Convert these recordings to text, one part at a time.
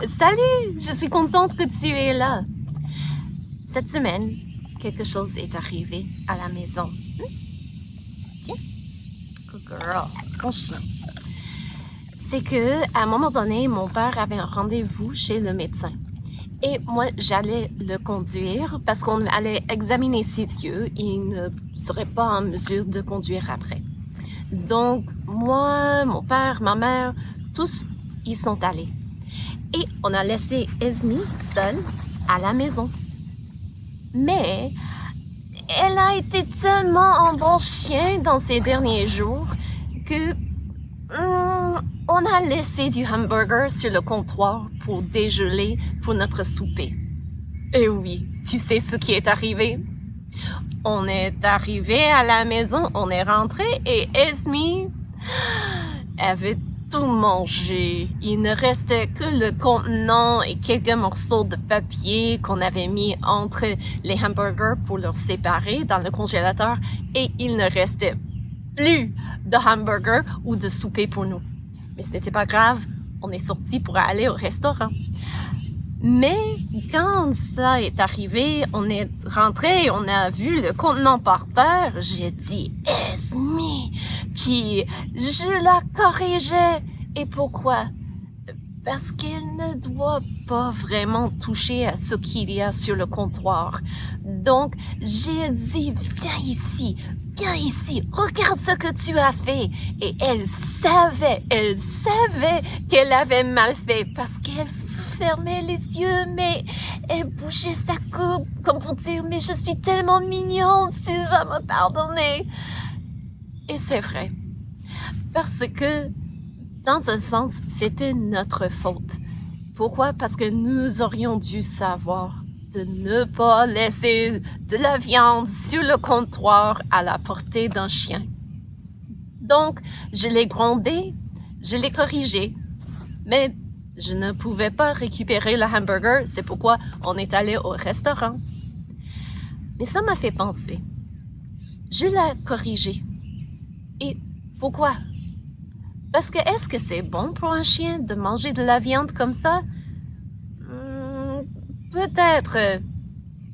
Salut, je suis contente que tu es là. Cette semaine, quelque chose est arrivé à la maison. Tiens, good girl, mon chien. C'est que, à un moment donné, mon père avait un rendez-vous chez le médecin. Et moi, j'allais le conduire parce qu'on allait examiner ses yeux. Il ne serait pas en mesure de conduire après. Donc, moi, mon père, ma mère, tous, ils sont allés. Et on a laissé Esme seule à la maison. Mais elle a été tellement un bon chien dans ces derniers jours que on a laissé du hamburger sur le comptoir pour dégeler pour notre souper. Et oui, tu sais ce qui est arrivé? On est arrivé à la maison, on est rentré et Esme avait tout mangé. Il ne restait que le contenant et quelques morceaux de papier qu'on avait mis entre les hamburgers pour leur séparer dans le congélateur et il ne restait plus de hamburgers ou de souper pour nous. Mais ce n'était pas grave, on est sorti pour aller au restaurant. Mais quand ça est arrivé, on est rentré, on a vu le contenant par terre, j'ai dit « Esme !» Puis je la corrigeais. Et pourquoi? Parce qu'elle ne doit pas vraiment toucher à ce qu'il y a sur le comptoir. Donc j'ai dit « Viens ici, regarde ce que tu as fait. » Et elle savait qu'elle avait mal fait parce qu'elle fermait les yeux, mais elle bougeait sa coupe comme pour dire « Mais je suis tellement mignonne, tu vas me pardonner. » Et c'est vrai. Parce que, dans un sens, c'était notre faute. Pourquoi? Parce que nous aurions dû savoir de ne pas laisser de la viande sur le comptoir à la portée d'un chien. Donc, je l'ai grondé, je l'ai corrigé, mais je ne pouvais pas récupérer le hamburger, c'est pourquoi on est allé au restaurant. Mais ça m'a fait penser. Je l'ai corrigé. Et pourquoi? Parce que est-ce que c'est bon pour un chien de manger de la viande comme ça? Peut-être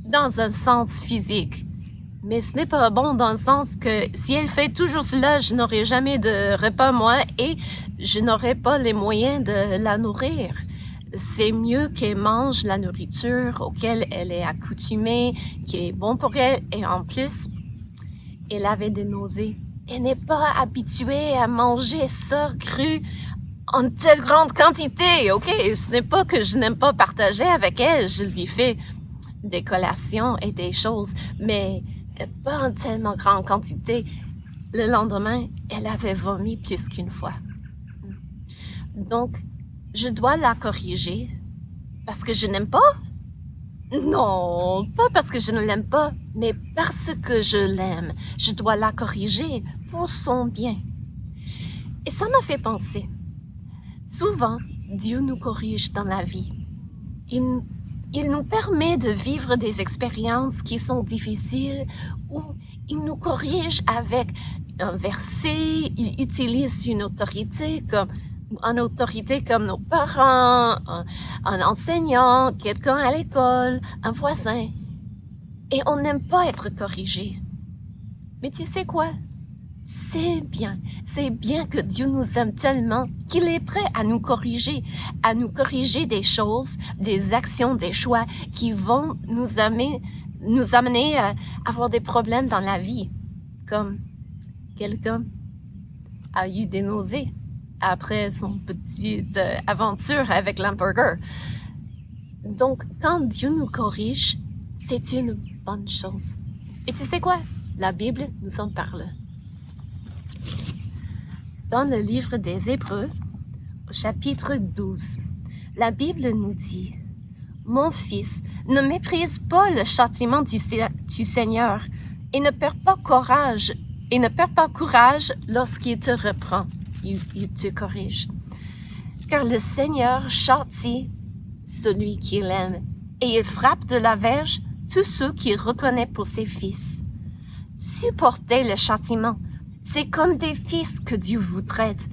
dans un sens physique. Mais ce n'est pas bon dans le sens que si elle fait toujours cela, je n'aurai jamais de repas moi et je n'aurai pas les moyens de la nourrir. C'est mieux qu'elle mange la nourriture auquel elle est accoutumée, qui est bon pour elle et en plus, elle avait des nausées. Elle n'est pas habituée à manger ça cru en telle grande quantité, ok? Ce n'est pas que je n'aime pas partager avec elle, je lui fais des collations et des choses, mais pas en tellement grande quantité. Le lendemain, elle avait vomi plus qu'une fois. Donc, je dois la corriger parce que je n'aime pas? Non, pas parce que je ne l'aime pas, mais parce que je l'aime. Je dois la corriger pour son bien. Et ça m'a fait penser. Souvent, Dieu nous corrige dans la vie. Il nous permet de vivre des expériences qui sont difficiles ou il nous corrige avec un verset, il utilise une autorité comme nos parents, un enseignant, quelqu'un à l'école, un voisin. Et on n'aime pas être corrigé. Mais tu sais quoi? C'est bien que Dieu nous aime tellement qu'il est prêt à nous corriger des choses, des actions, des choix qui vont nous amener à avoir des problèmes dans la vie. Comme quelqu'un a eu des nausées après son petite aventure avec l'hamburger. Donc, quand Dieu nous corrige, c'est une bonne chose. Et tu sais quoi? La Bible nous en parle. Dans le livre des Hébreux, au chapitre 12, la Bible nous dit « Mon fils, ne méprise pas le châtiment du Seigneur et ne perds pas courage lorsqu'il te reprend. » Il te corrige. Car le Seigneur châtie celui qu'il aime et il frappe de la verge tous ceux qu'il reconnaît pour ses fils. Supportez le châtiment. C'est comme des fils que Dieu vous traite.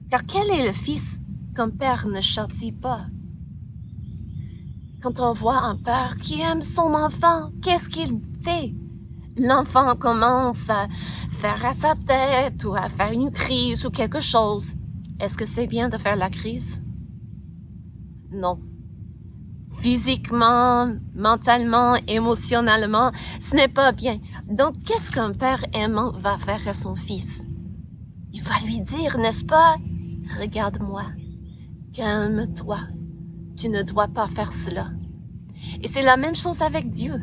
Car quel est le fils qu'un père ne châtie pas? Quand on voit un père qui aime son enfant, qu'est-ce qu'il fait? L'enfant commence à faire à sa tête ou à faire une crise ou quelque chose. Est-ce que c'est bien de faire la crise? Non. Physiquement, mentalement, émotionnellement, ce n'est pas bien. Donc, qu'est-ce qu'un père aimant va faire à son fils? Il va lui dire, n'est-ce pas? Regarde-moi. Calme-toi. Tu ne dois pas faire cela. Et c'est la même chose avec Dieu.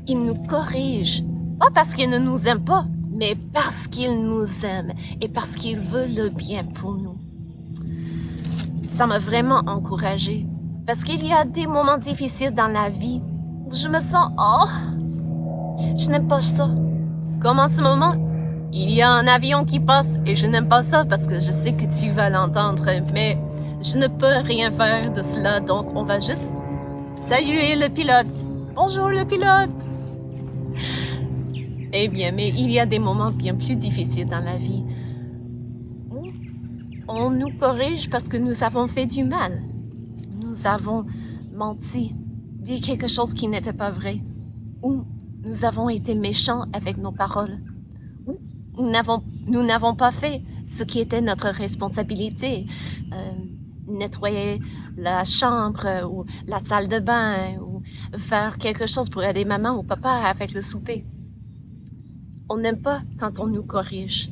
Il nous corrige. Pas parce qu'il ne nous aime pas, mais parce qu'il nous aime et parce qu'il veut le bien pour nous. Ça m'a vraiment encouragée. Parce qu'il y a des moments difficiles dans la vie où je me sens, je n'aime pas ça. Comme en ce moment, il y a un avion qui passe et je n'aime pas ça parce que je sais que tu vas l'entendre, mais je ne peux rien faire de cela, donc on va juste saluer le pilote. Bonjour le pilote! Eh bien, mais il y a des moments bien plus difficiles dans la vie. On nous corrige parce que nous avons fait du mal. Nous avons menti, dit quelque chose qui n'était pas vrai, ou nous avons été méchants avec nos paroles, ou nous n'avons pas fait ce qui était notre responsabilité, nettoyer la chambre ou la salle de bain, ou faire quelque chose pour aider maman ou papa avec le souper. On n'aime pas quand on nous corrige,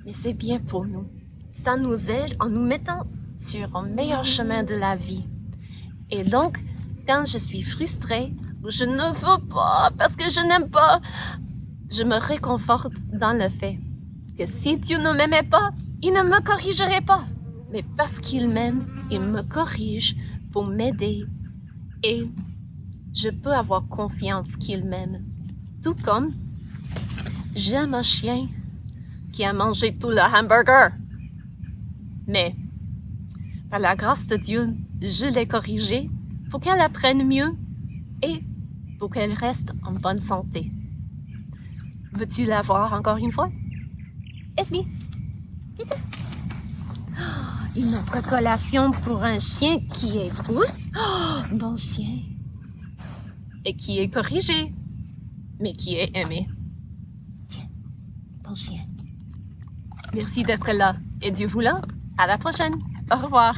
mais c'est bien pour nous. Ça nous aide en nous mettant sur un meilleur chemin de la vie. Et donc, quand je suis frustrée, ou je ne veux pas parce que je n'aime pas, je me réconforte dans le fait que si Dieu ne m'aimait pas, il ne me corrigerait pas. Mais parce qu'il m'aime, il me corrige pour m'aider. Et je peux avoir confiance qu'il m'aime. Tout comme j'aime un chien qui a mangé tout le hamburger. Mais, par la grâce de Dieu, je l'ai corrigée pour qu'elle apprenne mieux et pour qu'elle reste en bonne santé. Veux-tu la voir encore une fois? Esme, vite! Une autre collation pour un chien qui écoute. Bon chien. Et qui est corrigé, mais qui est aimé. Tiens, bon chien. Merci d'être là. Et Dieu voulant, à la prochaine. Au revoir.